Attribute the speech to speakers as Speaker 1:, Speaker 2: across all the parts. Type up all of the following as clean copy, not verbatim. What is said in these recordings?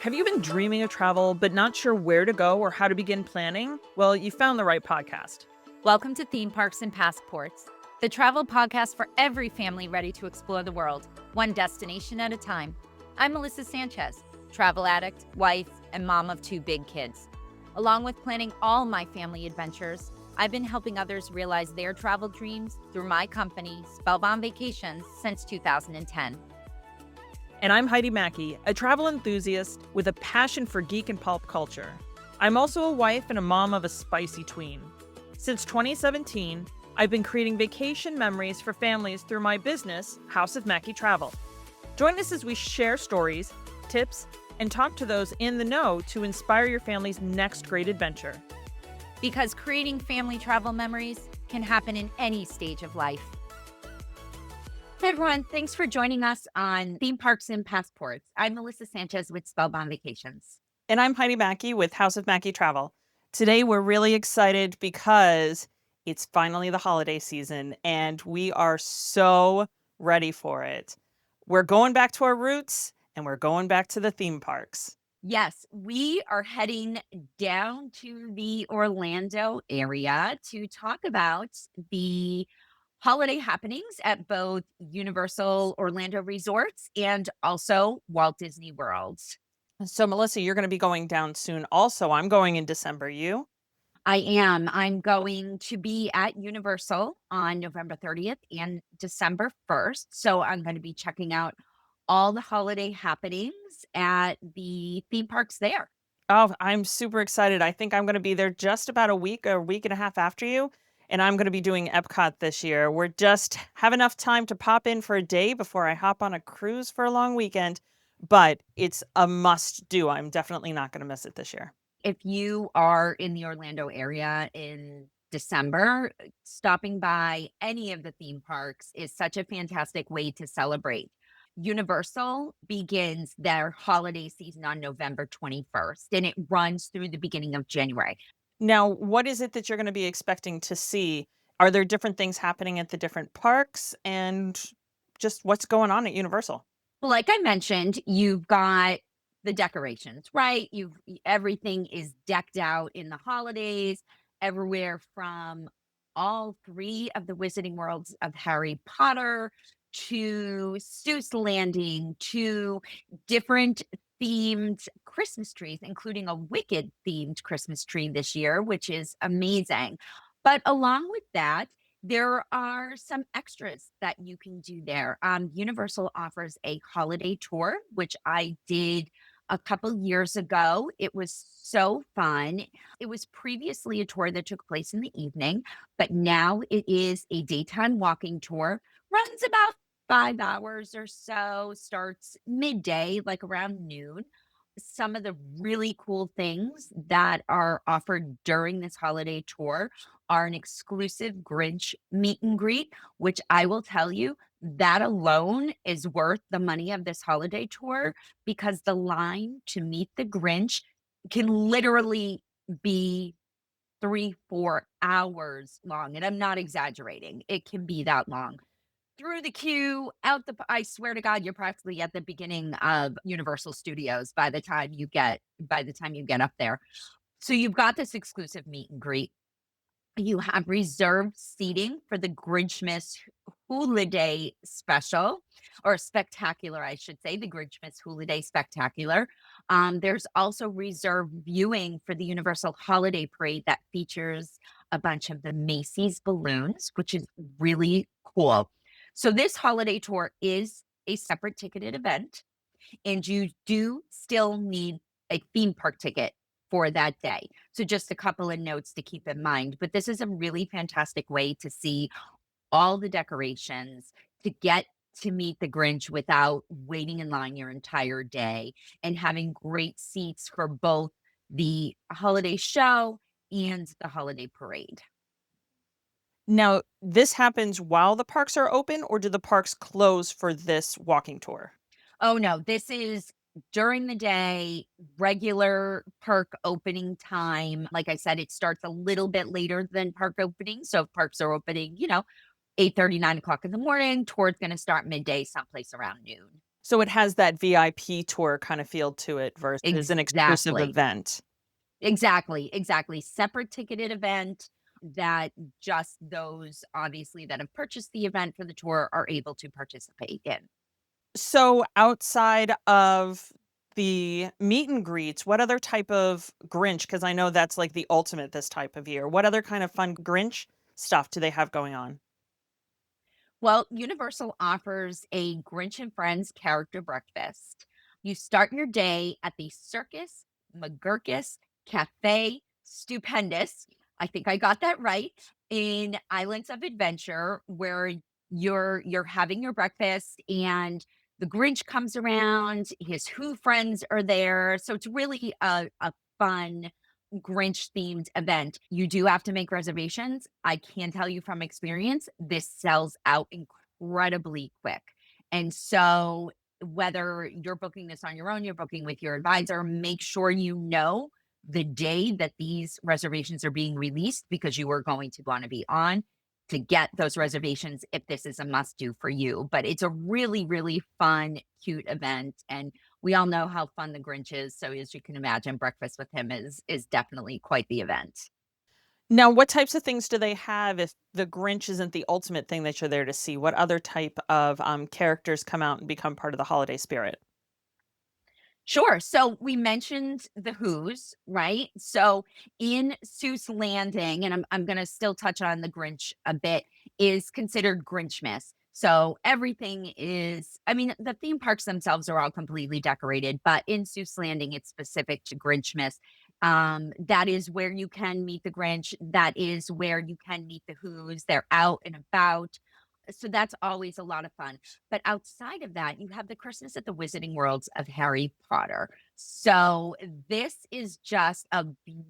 Speaker 1: Have you been dreaming of travel but not sure where to go or how to begin planning? Well, you found the right podcast.
Speaker 2: Welcome to Theme Parks and Passports, the travel podcast for every family ready to explore the world, one destination at a time. I'm Melissa Sanchez, travel addict, wife, and mom of 2 big kids. Along with planning all my family adventures, I've been helping others realize their travel dreams through my company, Spellbound Vacations, since 2010.
Speaker 1: And I'm Heidi Mackey, a travel enthusiast with a passion for geek and pulp culture. I'm also a wife and a mom of a spicy tween. Since 2017, I've been creating vacation memories for families through my business, House of Mackey Travel. Join us as we share stories, tips, and talk to those in the know to inspire your family's next great adventure.
Speaker 2: Because creating family travel memories can happen in any stage of life. Hey everyone, thanks for joining us on Theme Parks and Passports. I'm Melissa Sanchez with Spellbound Vacations.
Speaker 1: And I'm Heidi Mackey with House of Mackey Travel. Today we're really excited because it's finally the holiday season and we are so ready for it. We're going back to our roots and we're going back to the theme parks.
Speaker 2: Yes, we are heading down to the Orlando area to talk about the holiday happenings at both Universal Orlando Resorts and also Walt Disney World.
Speaker 1: So, Melissa, you're going to be going down soon also. I'm going in December. You?
Speaker 2: I am. I'm going to be at Universal on November 30th and December 1st. So I'm going to be checking out all the holiday happenings at the theme parks there.
Speaker 1: Oh, I'm super excited. I think I'm going to be there just about a week and a half after you. And I'm going to be doing Epcot this year. We're just have enough time to pop in for a day before I hop on a cruise for a long weekend. But it's a must do. I'm definitely not going to miss it this year.
Speaker 2: If you are in the Orlando area in December, stopping by any of the theme parks is such a fantastic way to celebrate. Universal begins their holiday season on November 21st, and it runs through the beginning of January.
Speaker 1: Now, what is it that you're going to be expecting to see? Are there different things happening at the different parks and just what's going on at Universal?
Speaker 2: Well, like I mentioned, you've got the decorations, right? Everything is decked out in the holidays, everywhere from all 3 of the Wizarding Worlds of Harry Potter to Seuss Landing to different themed Christmas trees, including a Wicked themed Christmas tree this year, which is amazing. But along with that, there are some extras that you can do there. Universal offers a holiday tour, which I did a couple years ago. It was so fun. It was previously a tour that took place in the evening, but now it is a daytime walking tour, runs about 5 hours or so, starts midday, like around noon. Some of the really cool things that are offered during this holiday tour are an exclusive Grinch meet and greet, which I will tell you that alone is worth the money of this holiday tour because the line to meet the Grinch can literally be 3, 4 hours long. And I'm not exaggerating. It can be that long. Through the queue, I swear to God, you're practically at the beginning of Universal Studios by the time you get up there. So you've got this exclusive meet and greet. You have reserved seating for the Grinchmas Holiday Special or Spectacular, I should say, the Grinchmas Holiday Spectacular. There's also reserved viewing for the Universal Holiday Parade that features a bunch of the Macy's balloons, which is really cool. So this holiday tour is a separate ticketed event, and you do still need a theme park ticket for that day. So just a couple of notes to keep in mind, but this is a really fantastic way to see all the decorations, to get to meet the Grinch without waiting in line your entire day and having great seats for both the holiday show and the holiday parade.
Speaker 1: Now, this happens while the parks are open, or do the parks close for this walking tour?
Speaker 2: Oh, no, this is during the day, regular park opening time. Like I said, it starts a little bit later than park opening. So if parks are opening, 8:30, 9 o'clock in the morning, tour's gonna start midday, someplace around noon.
Speaker 1: So it has that VIP tour kind of feel to it versus an exclusive
Speaker 2: Exactly.
Speaker 1: event.
Speaker 2: Exactly, exactly. Separate ticketed event that just those obviously that have purchased the event for the tour are able to participate in.
Speaker 1: So outside of the meet and greets, what other type of Grinch, because I know that's like the ultimate this type of year. What other kind of fun Grinch stuff do they have going on?
Speaker 2: Well, Universal offers a Grinch and Friends Character Breakfast. You start your day at the Circus McGurkus Cafe Stupendous. I think I got that right, in Islands of Adventure, where you're having your breakfast and the Grinch comes around, his Who friends are there. So it's really a fun Grinch themed event. You do have to make reservations. I can tell you from experience, this sells out incredibly quick. And so, whether you're booking this on your own, you're booking with your advisor, make sure you know the day that these reservations are being released because you are going to want to be on to get those reservations if this is a must do for you. But it's a really, really fun, cute event. And we all know how fun the Grinch is, so as you can imagine, breakfast with him is definitely quite the event.
Speaker 1: Now, what types of things do they have if the Grinch isn't the ultimate thing that you're there to see? What other type of characters come out and become part of the holiday spirit?
Speaker 2: Sure. So we mentioned the Who's, right? So in Seuss Landing, and I'm gonna still touch on the Grinch a bit, is considered Grinchmas. So everything is, I mean, the theme parks themselves are all completely decorated, but in Seuss Landing, it's specific to Grinchmas. That is where you can meet the Grinch. That is where you can meet the Who's. They're out and about. So that's always a lot of fun. But outside of that, you have the Christmas at the Wizarding Worlds of Harry Potter. So this is just a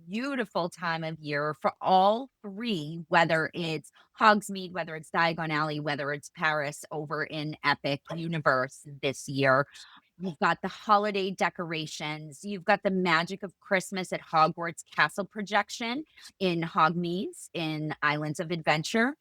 Speaker 2: beautiful time of year for all three, whether it's Hogsmeade, whether it's Diagon Alley, whether it's Paris over in Epic Universe this year. You've got the holiday decorations. You've got the magic of Christmas at Hogwarts Castle projection in Hogmeads in Islands of Adventure.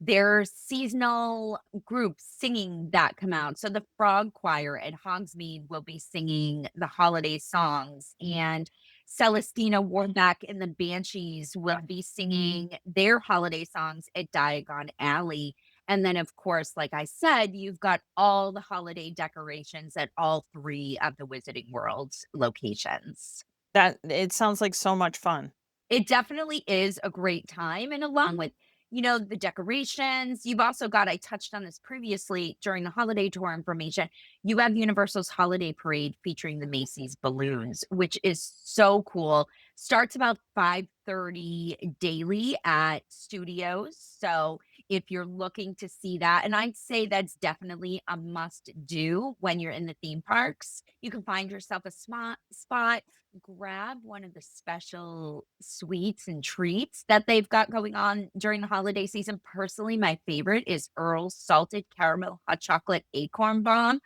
Speaker 2: There's seasonal groups singing that come out. So the Frog Choir at Hogsmeade will be singing the holiday songs, and Celestina Warbeck and the Banshees will be singing their holiday songs at Diagon Alley. And then, of course, like I said, you've got all the holiday decorations at all three of the Wizarding World's locations.
Speaker 1: That it sounds like so much fun.
Speaker 2: It definitely is a great time, and along with, the decorations, you've also got I touched on this previously during the holiday tour information, you have Universal's holiday parade featuring the Macy's balloons, which is so cool. Starts about 5:30 daily at Studios, so if you're looking to see that, and I'd say that's definitely a must do when you're in the theme parks. You can find yourself a spot, grab one of the special sweets and treats that they've got going on during the holiday season. Personally, my favorite is Earl's salted caramel hot chocolate acorn bomb.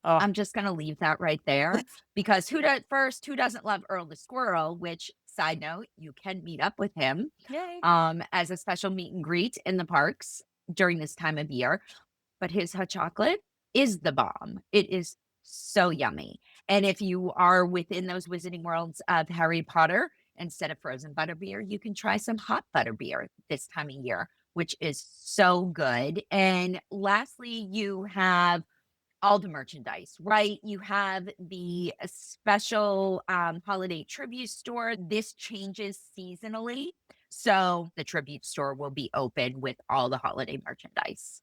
Speaker 1: Oh,
Speaker 2: I'm just gonna leave that right there because who doesn't love Earl the squirrel? Which, side note, you can meet up with him
Speaker 1: yay.
Speaker 2: as a special meet and greet in the parks during this time of year. But his hot chocolate is the bomb. It is so yummy. And if you are within those Wizarding Worlds of Harry Potter, instead of frozen butterbeer, you can try some hot butterbeer this time of year, which is so good. And lastly, you have all the merchandise, right? You have the special holiday tribute store. This changes seasonally. So the tribute store will be open with all the holiday merchandise.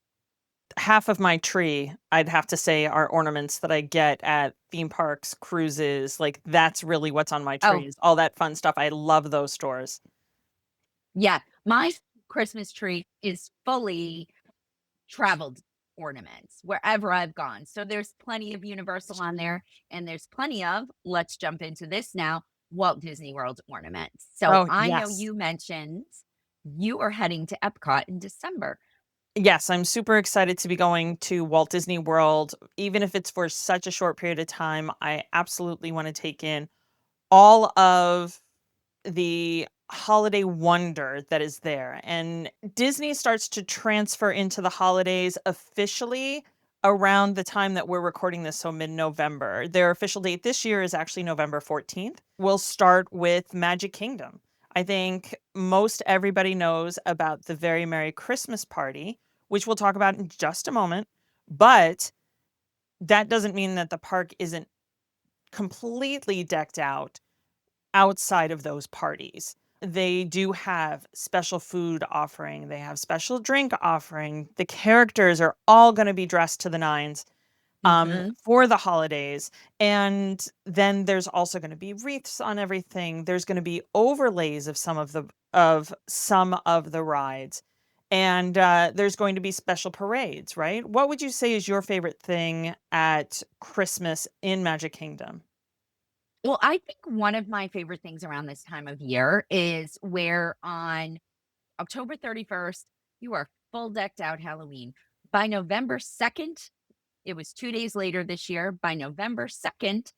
Speaker 1: Half of my tree, I'd have to say, are ornaments that I get at theme parks, cruises. Like that's really what's on my
Speaker 2: Oh,
Speaker 1: tree is all that fun stuff. I love those stores.
Speaker 2: yeah. My Christmas tree is fully traveled ornaments wherever I've gone. So there's plenty of Universal on there, and there's plenty of, let's jump into this now, Walt Disney World ornaments. So
Speaker 1: Oh,
Speaker 2: I know
Speaker 1: yes.
Speaker 2: you mentioned you are heading to Epcot in December.
Speaker 1: Yes, I'm super excited to be going to Walt Disney World, even if it's for such a short period of time. I absolutely want to take in all of the holiday wonder that is there. And Disney starts to transfer into the holidays officially around the time that we're recording this, so mid-November. Their official date this year is actually November 14th. We'll start with Magic Kingdom. I think most everybody knows about the Very Merry Christmas Party, which we'll talk about in just a moment. But that doesn't mean that the park isn't completely decked out outside of those parties. They do have special food offering, they have special drink offering. The characters are all going to be dressed to the nines
Speaker 2: Mhm.
Speaker 1: for the holidays. And then there's also going to be wreaths on everything. There's going to be overlays of some of the rides. And there's going to be special parades, right? What would you say is your favorite thing at Christmas in Magic Kingdom?
Speaker 2: Well, I think one of my favorite things around this time of year is where on October 31st, you are full decked out Halloween. By November 2nd, it was 2 days later this year. By November 2nd,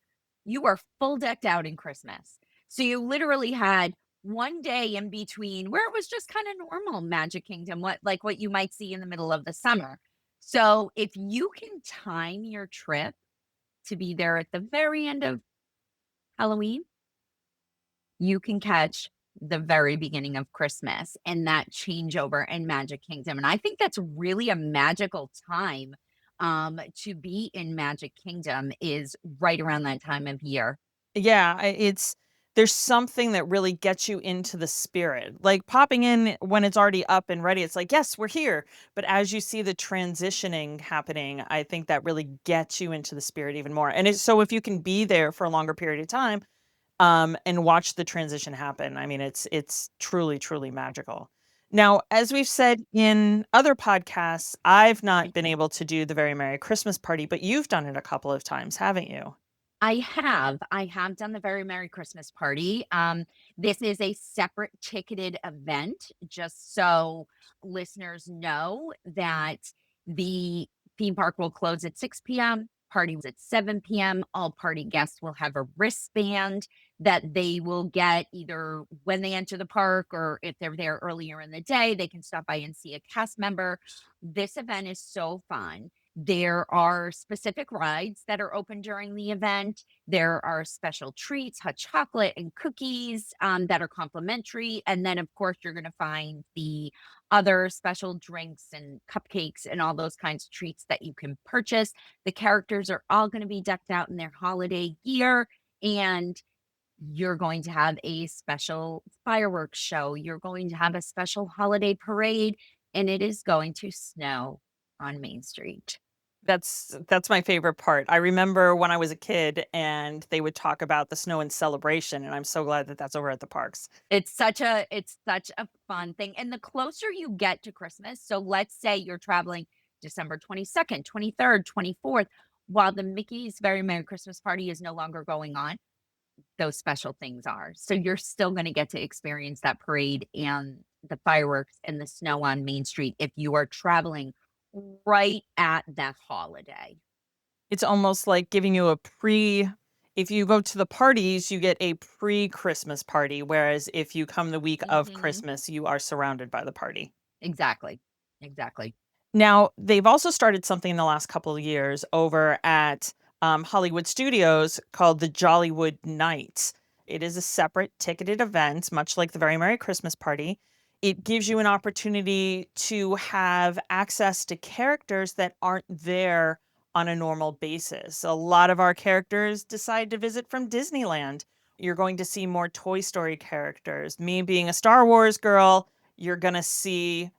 Speaker 2: you are full decked out in Christmas. So you literally had 1 day in between where it was just kind of normal Magic Kingdom, what you might see in the middle of the summer. So if you can time your trip to be there at the very end of Halloween, you can catch the very beginning of Christmas and that changeover in Magic Kingdom. And I think that's really a magical time to be in Magic Kingdom is right around that time of year.
Speaker 1: Yeah, it's there's something that really gets you into the spirit. Like popping in when it's already up and ready, it's like, yes, we're here. But as you see the transitioning happening, I think that really gets you into the spirit even more. And it's so if you can be there for a longer period of time, and watch the transition happen, I mean, it's truly, truly magical. Now, as we've said in other podcasts, I've not been able to do the Very Merry Christmas Party, but you've done it a couple of times, haven't you?
Speaker 2: I have. I have done the Very Merry Christmas Party. This is a separate ticketed event, just so listeners know that the theme park will close at 6 p.m., party was at 7 p.m. All party guests will have a wristband that they will get either when they enter the park or if they're there earlier in the day, they can stop by and see a cast member. This event is so fun. There are specific rides that are open during the event. There are special treats, hot chocolate and cookies that are complimentary. And then, of course, you're going to find the other special drinks and cupcakes and all those kinds of treats that you can purchase. The characters are all going to be decked out in their holiday gear. And you're going to have a special fireworks show. You're going to have a special holiday parade. And it is going to snow on Main Street.
Speaker 1: That's my favorite part. I remember when I was a kid and they would talk about the snow and celebration, and I'm so glad that that's over at the parks.
Speaker 2: It's such a fun thing, and the closer you get to Christmas, so let's say you're traveling December 22nd, 23rd, 24th, while the Mickey's Very Merry Christmas Party is no longer going on, those special things are. So you're still gonna get to experience that parade and the fireworks and the snow on Main Street if you are traveling right at that holiday.
Speaker 1: It's almost like giving you a pre if you go to the parties, you get a pre-Christmas party, whereas if you come the week of
Speaker 2: Mhm.
Speaker 1: Christmas, you are surrounded by the party.
Speaker 2: Exactly. Exactly.
Speaker 1: Now, they've also started something in the last couple of years over at Hollywood Studios called the Jollywood Nights. It is a separate ticketed event, much like the Very Merry Christmas Party. It gives you an opportunity to have access to characters that aren't there on a normal basis. A lot of our characters decide to visit from Disneyland. You're going to see more Toy Story characters. Me being a Star Wars girl, you're going to see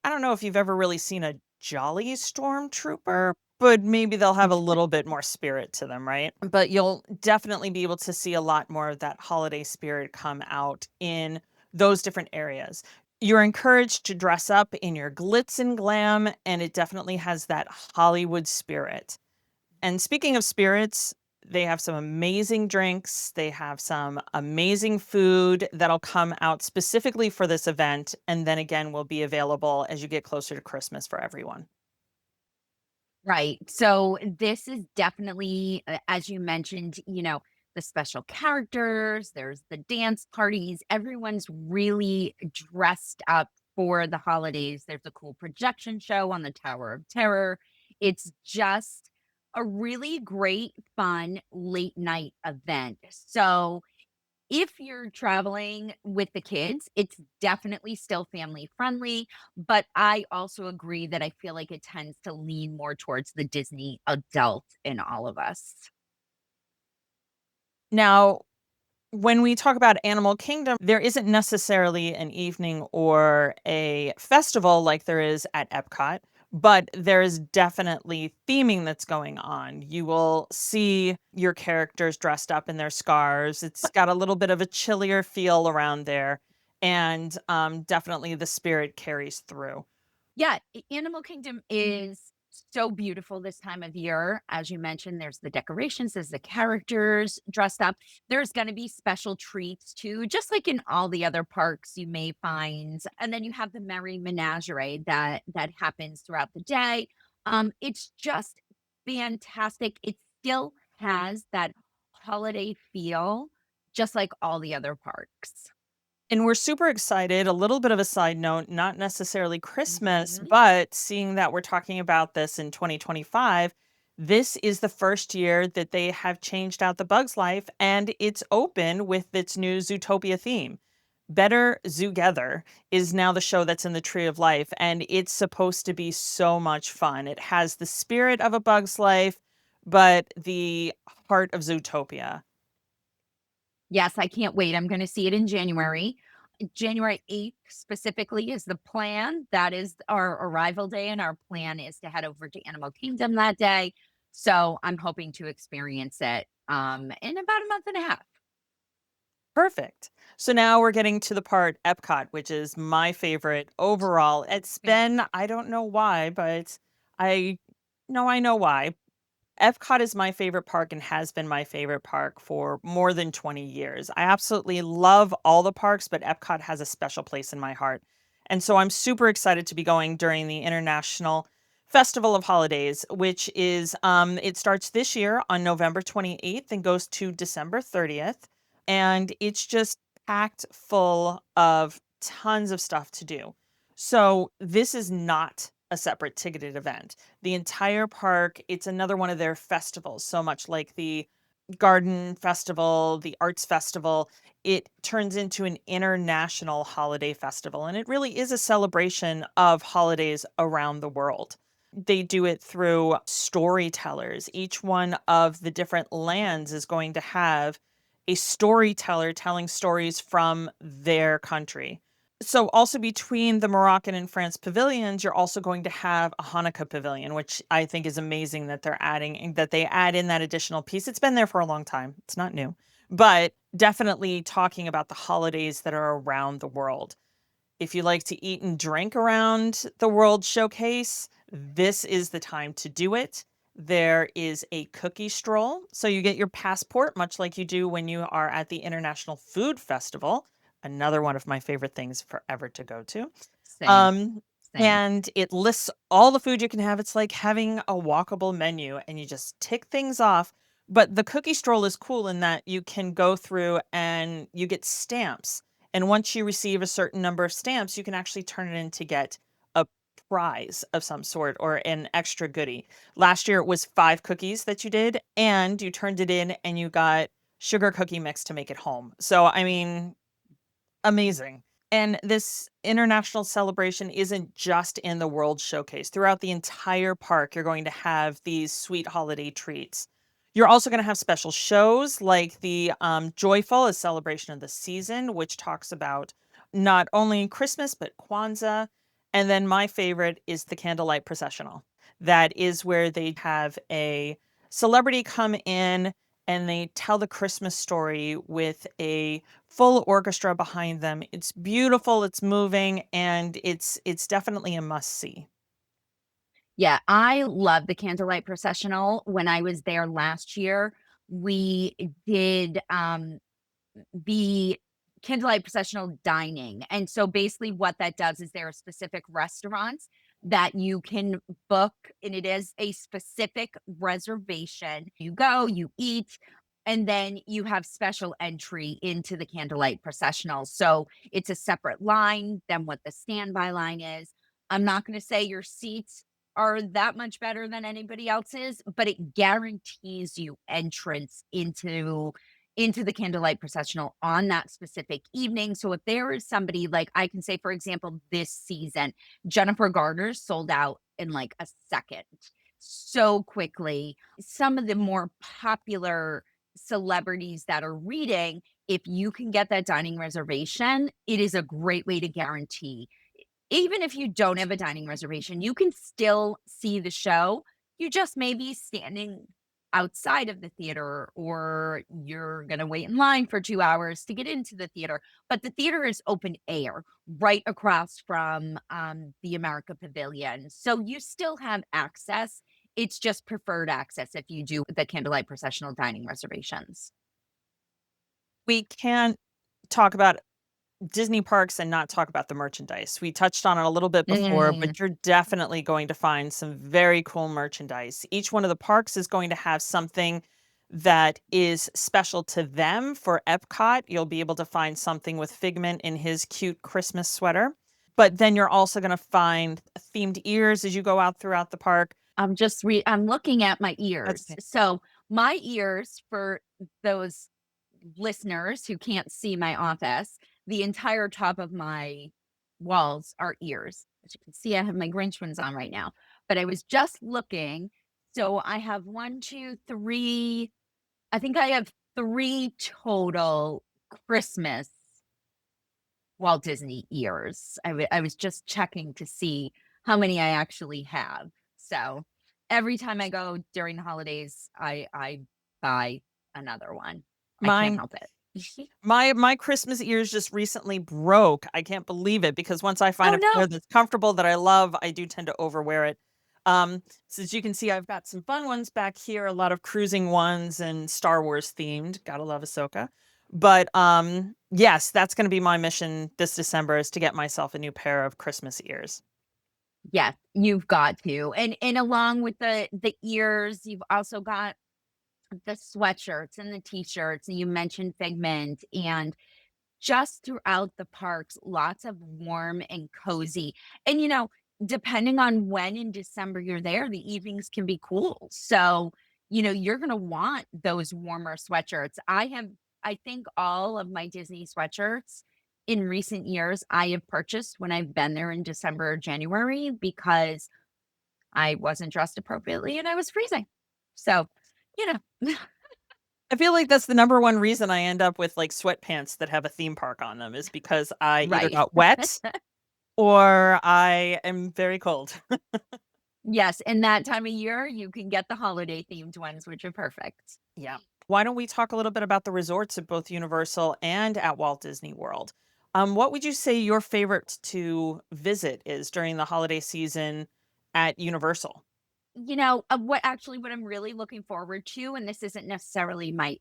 Speaker 1: I don't know if you've ever really seen a jolly stormtrooper, but maybe they'll have a little bit more spirit to them, right? But you'll definitely be able to see a lot more of that holiday spirit come out in those different areas. You're encouraged to dress up in your glitz and glam, and it definitely has that Hollywood spirit. And speaking of spirits, they have some amazing drinks. They have some amazing food that'll come out specifically for this event. And then again, will be available as you get closer to Christmas for everyone.
Speaker 2: Right. So this is definitely, as you mentioned, the special characters, there's the dance parties, everyone's really dressed up for the holidays. There's a cool projection show on the Tower of Terror. It's just a really great, fun late night event. So if you're traveling with the kids, it's definitely still family friendly, but I also agree that I feel like it tends to lean more towards the Disney adult in all of us.
Speaker 1: Now, when we talk about Animal Kingdom, there isn't necessarily an evening or a festival like there is at Epcot, but there is definitely theming that's going on. You will see your characters dressed up in their scarves. It's got a little bit of a chillier feel around there, and definitely the spirit carries through.
Speaker 2: Yeah, Animal Kingdom is so beautiful this time of year. As you mentioned, there's the decorations, there's the characters dressed up. There's going to be special treats too, just like in all the other parks you may find. And then you have the merry menagerie that happens throughout the day. It's just fantastic. It still has that holiday feel, just like all the other parks.
Speaker 1: And we're super excited. A little bit of a side note, not necessarily Christmas,
Speaker 2: Mhm.
Speaker 1: but seeing that we're talking about this in 2025, this is the first year that they have changed out the Bug's Life and it's open with its new Zootopia theme. Better Zoogether is now the show that's in the Tree of Life, and it's supposed to be so much fun. It has the spirit of a Bug's Life, but the heart of Zootopia.
Speaker 2: Yes, I can't wait. I'm gonna see it in January. January 8th specifically is the plan. That is our arrival day, and our plan is to head over to Animal Kingdom that day. So I'm hoping to experience it in about a month and a half.
Speaker 1: Perfect. So now we're getting to the part Epcot, which is my favorite overall. It's been, I don't know why, but I I know why. Epcot is my favorite park and has been my favorite park for more than 20 years. I absolutely love all the parks, but Epcot has a special place in my heart. And so I'm super excited to be going during the International Festival of Holidays, which is it starts this year on November 28th and goes to December 30th. And it's just packed full of tons of stuff to do. So this is not a separate ticketed event. The entire park, it's another one of their festivals, so much like the garden festival, the arts festival, it turns into an international holiday festival. And it really is a celebration of holidays around the world. They do it through storytellers. Each one of the different lands is going to have a storyteller telling stories from their country. So also between the Moroccan and France pavilions, you're also going to have a Hanukkah pavilion, which I think is amazing that they're adding that they add in that additional piece. It's been there for a long time. It's not new. But definitely talking about the holidays that are around the world. If you like to eat and drink around the World Showcase, this is the time to do it. There is a cookie stroll. So you get your passport, much like you do when you are at the International Food Festival. Another one of my favorite things forever to go to.
Speaker 2: Same,
Speaker 1: Um,
Speaker 2: same.
Speaker 1: and it lists all the food you can have. It's like having a walkable menu and you just tick things off. But the cookie stroll is cool in that you can go through and you get stamps. And once you receive a certain number of stamps, you can actually turn it in to get a prize of some sort or an extra goodie. Last year it was 5 cookies that you did, and you turned it in and you got sugar cookie mix to make it home. So, I mean, amazing. And this international celebration isn't just in the World Showcase. Throughout the entire park, you're going to have these sweet holiday treats. You're also going to have special shows like the Joyful, a celebration of the season, which talks about not only Christmas, but Kwanzaa. And then my favorite is the Candlelight Processional. That is where they have a celebrity come in and they tell the Christmas story with a full orchestra behind them. It's beautiful, it's moving, and it's definitely a must see.
Speaker 2: Yeah, I love the Candlelight Processional. When I was there last year, we did the candlelight processional dining. And so basically what that does is there are specific restaurants that you can book and it is a specific reservation. You go, you eat, and then you have special entry into the candlelight processional. So it's a separate line than what the standby line is. I'm not going to say your seats are that much better than anybody else's, but it guarantees you entrance into the Candlelight Processional on that specific evening. So if there is somebody like I can say, for example, this season, Jennifer Garner sold out in like a second so quickly. Some of the more popular celebrities that are reading, if you can get that dining reservation, it is a great way to guarantee. Even if you don't have a dining reservation, you can still see the show. You just may be standing outside of the theater, or you're going to wait in line for 2 hours to get into the theater. But the theater is open air right across from the America Pavilion. So you still have access. It's just preferred access if you do the Candlelight Processional dining reservations.
Speaker 1: We can't talk about Disney parks and not talk about the merchandise. We touched on it a little bit before,
Speaker 2: Mm.
Speaker 1: but you're definitely going to find some very cool merchandise. Each one of the parks is going to have something that is special to them. For Epcot, you'll be able to find something with Figment in his cute Christmas sweater. But then you're also going to find themed ears as you go out throughout the park.
Speaker 2: I'm looking at my
Speaker 1: That's
Speaker 2: ears.
Speaker 1: okay.
Speaker 2: So my ears, for those listeners who can't see my office, the entire top of my walls are ears. As you can see, I have my Grinch ones on right now. But I was just looking. So I have one, two, three. I think I have three total Christmas Walt Disney ears. I was just checking to see how many I actually have. So every time I go during the holidays, I buy another one. I can't
Speaker 1: Mine
Speaker 2: help it.
Speaker 1: My Christmas ears just recently broke. I can't believe it because once I find
Speaker 2: Oh
Speaker 1: a pair
Speaker 2: no.
Speaker 1: that's comfortable that I love, I do tend to overwear it. So as you can see, I've got some fun ones back here, a lot of cruising ones and Star Wars themed. Gotta love Ahsoka. But yes, that's gonna be my mission this December is to get myself a new pair of Christmas ears.
Speaker 2: Yes, you've got to. And along with the ears, you've also got the sweatshirts and the t-shirts. And you mentioned Figment, and just throughout the parks, lots of warm and cozy. And, depending on when in December you're there, the evenings can be cool. So, you're going to want those warmer sweatshirts. I think all of my Disney sweatshirts in recent years I have purchased when I've been there in December or January because I wasn't dressed appropriately and I was freezing. So, you know,
Speaker 1: I feel like that's the number one reason I end up with like sweatpants that have a theme park on them is because I either
Speaker 2: right.
Speaker 1: got wet or I am very cold.
Speaker 2: Yes, and that time of year, you can get the holiday themed ones, which are perfect.
Speaker 1: Yeah. Why don't we talk a little bit about the resorts at both Universal and at Walt Disney World? What would you say your favorite to visit is during the holiday season at Universal?
Speaker 2: What I'm really looking forward to, and this isn't necessarily my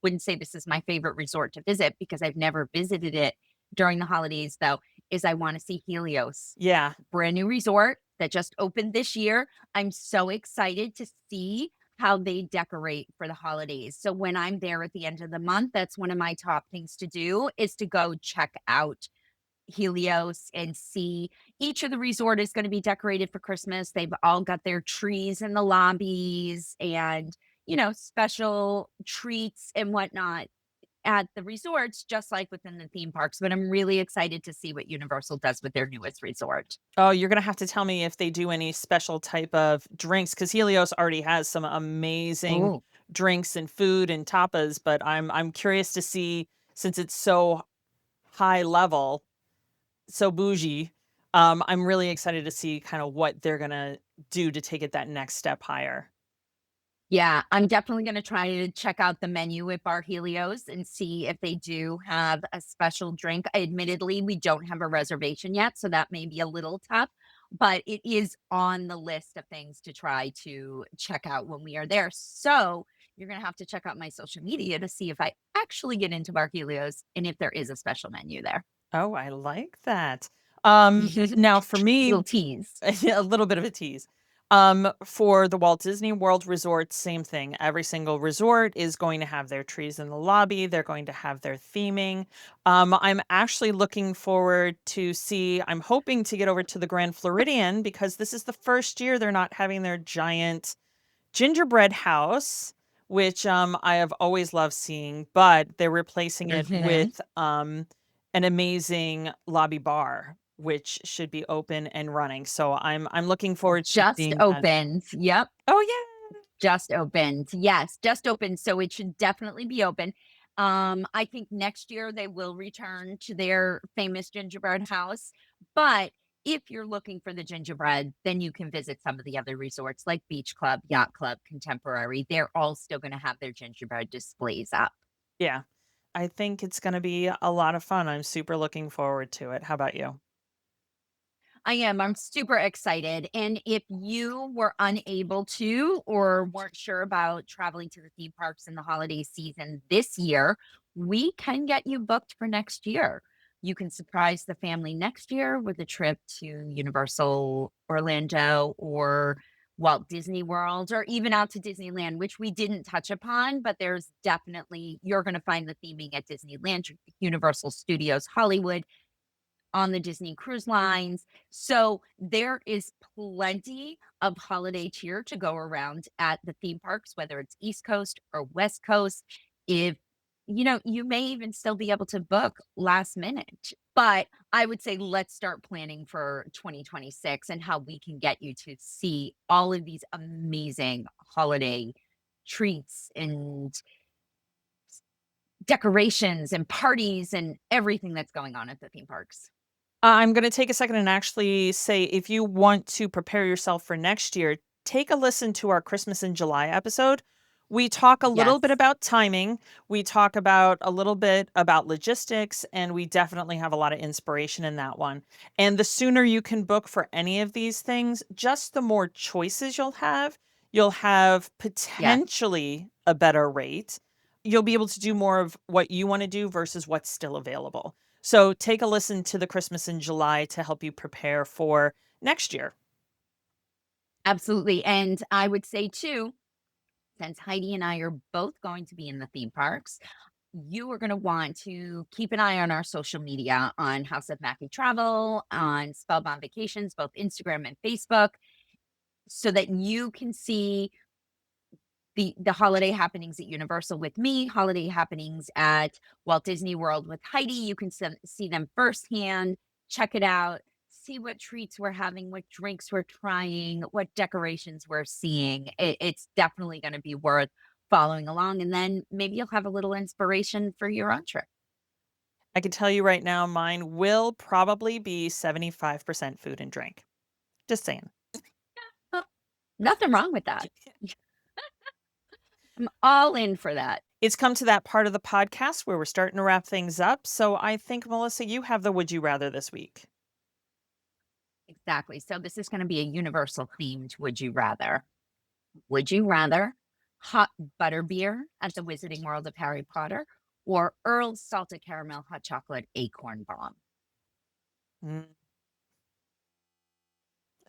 Speaker 2: wouldn't say this is my favorite resort to visit because I've never visited it during the holidays though, is I want to see Helios.
Speaker 1: Yeah.
Speaker 2: Brand new resort that just opened this year. I'm so excited to see how they decorate for the holidays. So when I'm there at the end of the month, that's one of my top things to do is to go check out Helios and see each of the resort is going to be decorated for Christmas. They've all got their trees in the lobbies and, special treats and whatnot at the resorts, just like within the theme parks. But I'm really excited to see what Universal does with their newest resort.
Speaker 1: Oh, you're gonna have to tell me if they do any special type of drinks because Helios already has some amazing
Speaker 2: Oh,
Speaker 1: drinks and food and tapas, but I'm curious to see since it's so high level, so bougie. I'm really excited to see kind of what they're gonna do to take it that next step higher.
Speaker 2: yeah, I'm definitely gonna try to check out the menu at Bar Helios and see if they do have a special drink. Admittedly, we don't have a reservation yet, so that may be a little tough, but it is on the list of things to try to check out when we are there. So, you're gonna have to check out my social media to see if I actually get into Bar Helios and if there is a special menu there.
Speaker 1: Oh, I like that. Now for me,
Speaker 2: Little tease.
Speaker 1: a little bit of a tease. For the Walt Disney World Resort, same thing. Every single resort is going to have their trees in the lobby. They're going to have their theming. I'm actually looking forward to I'm hoping to get over to the Grand Floridian because this is the first year they're not having their giant gingerbread house, which I have always loved seeing, but they're replacing it
Speaker 2: Mhm.
Speaker 1: with an amazing lobby bar, which should be open and running. So I'm looking forward to
Speaker 2: Just
Speaker 1: seeing that.
Speaker 2: opened. Yep.
Speaker 1: Oh yeah.
Speaker 2: Just opened. Yes, just opened, so it should definitely be open. I think next year they will return to their famous gingerbread house, but if you're looking for the gingerbread, then you can visit some of the other resorts like Beach Club, Yacht Club, Contemporary. They're all still gonna have their gingerbread displays up.
Speaker 1: Yeah. I think it's going to be a lot of fun. I'm super looking forward to it. How about you?
Speaker 2: I am. I'm super excited. And if you were unable to or weren't sure about traveling to the theme parks in the holiday season this year, we can get you booked for next year. You can surprise the family next year with a trip to Universal Orlando or Walt Disney World or even out to Disneyland, which we didn't touch upon, but there's definitely, you're going to find the theming at Disneyland, Universal Studios Hollywood, on the Disney Cruise Lines. So there is plenty of holiday cheer to go around at the theme parks, whether it's East Coast or West Coast. If you may even still be able to book last minute. But I would say let's start planning for 2026 and how we can get you to see all of these amazing holiday treats and decorations and parties and everything that's going on at the theme parks.
Speaker 1: I'm going to take a second and actually say if you want to prepare yourself for next year, take a listen to our Christmas in July episode. We talk a little bit
Speaker 2: Yes.
Speaker 1: about timing, we talk about a little bit about logistics, and we definitely have a lot of inspiration in that one. And the sooner you can book for any of these things, just the more choices you'll have. You'll have
Speaker 2: Yes.
Speaker 1: potentially a better rate. You'll be able to do more of what you want to do versus what's still available. So take a listen to the Christmas in July to help you prepare for next year.
Speaker 2: Absolutely, and I would say too, since Heidi and I are both going to be in the theme parks, you are gonna want to keep an eye on our social media on House of Mackie Travel, on Spellbound Vacations, both Instagram and Facebook, so that you can see the holiday happenings at Universal with me, holiday happenings at Walt Disney World with Heidi. You can see them firsthand, check it out, see what treats we're having, what drinks we're trying, what decorations we're seeing. It's definitely going to be worth following along. And then maybe you'll have a little inspiration for your own trip.
Speaker 1: I can tell you right now, mine will probably be 75% food and drink. Just saying.
Speaker 2: Well, nothing wrong with that. I'm all in for that.
Speaker 1: It's come to that part of the podcast where we're starting to wrap things up. So I think, Melissa, you have the Would You Rather this week.
Speaker 2: Exactly. So this is going to be a universal themed would you rather. Would you rather hot butterbeer at the Wizarding World of Harry Potter or Earl's salted caramel hot chocolate acorn bomb?
Speaker 1: Mm.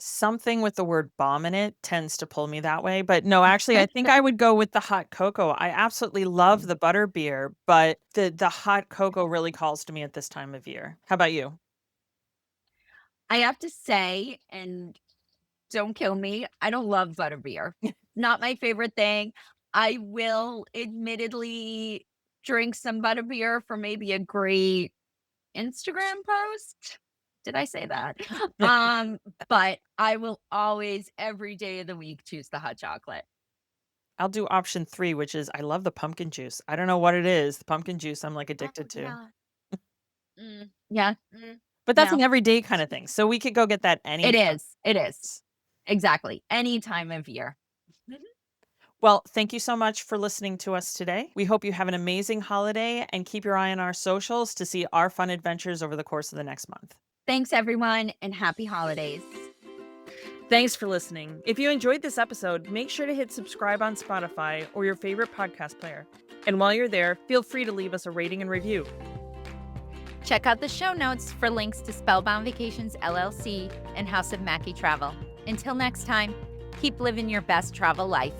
Speaker 1: Something with the word bomb in it tends to pull me that way. But no, actually, I think I would go with the hot cocoa. I absolutely love the butter beer, but the hot cocoa really calls to me at this time of year. How about you?
Speaker 2: I have to say, and don't kill me, I don't love butterbeer. Not my favorite thing. I will admittedly drink some butterbeer for maybe a great Instagram post. Did I say that? Um, but I will always, every day of the week, choose the hot chocolate.
Speaker 1: I'll do option 3, which is I love the pumpkin juice. I don't know what it is. The pumpkin juice I'm like
Speaker 2: Oh,
Speaker 1: addicted to.
Speaker 2: yeah. Yeah.
Speaker 1: But that's an
Speaker 2: No,
Speaker 1: everyday kind of thing. So we could go get that
Speaker 2: it
Speaker 1: anytime.
Speaker 2: is. It is. Exactly. Any time of year. Mhm.
Speaker 1: Well, thank you so much for listening to us today. We hope you have an amazing holiday and keep your eye on our socials to see our fun adventures over the course of the next month.
Speaker 2: Thanks, everyone, and happy holidays.
Speaker 1: Thanks for listening. If you enjoyed this episode, make sure to hit subscribe on Spotify or your favorite podcast player. And while you're there, feel free to leave us a rating and review.
Speaker 3: Check out the show notes for links to Spellbound Vacations LLC and House of Mackie Travel. Until next time. Keep living your best travel life.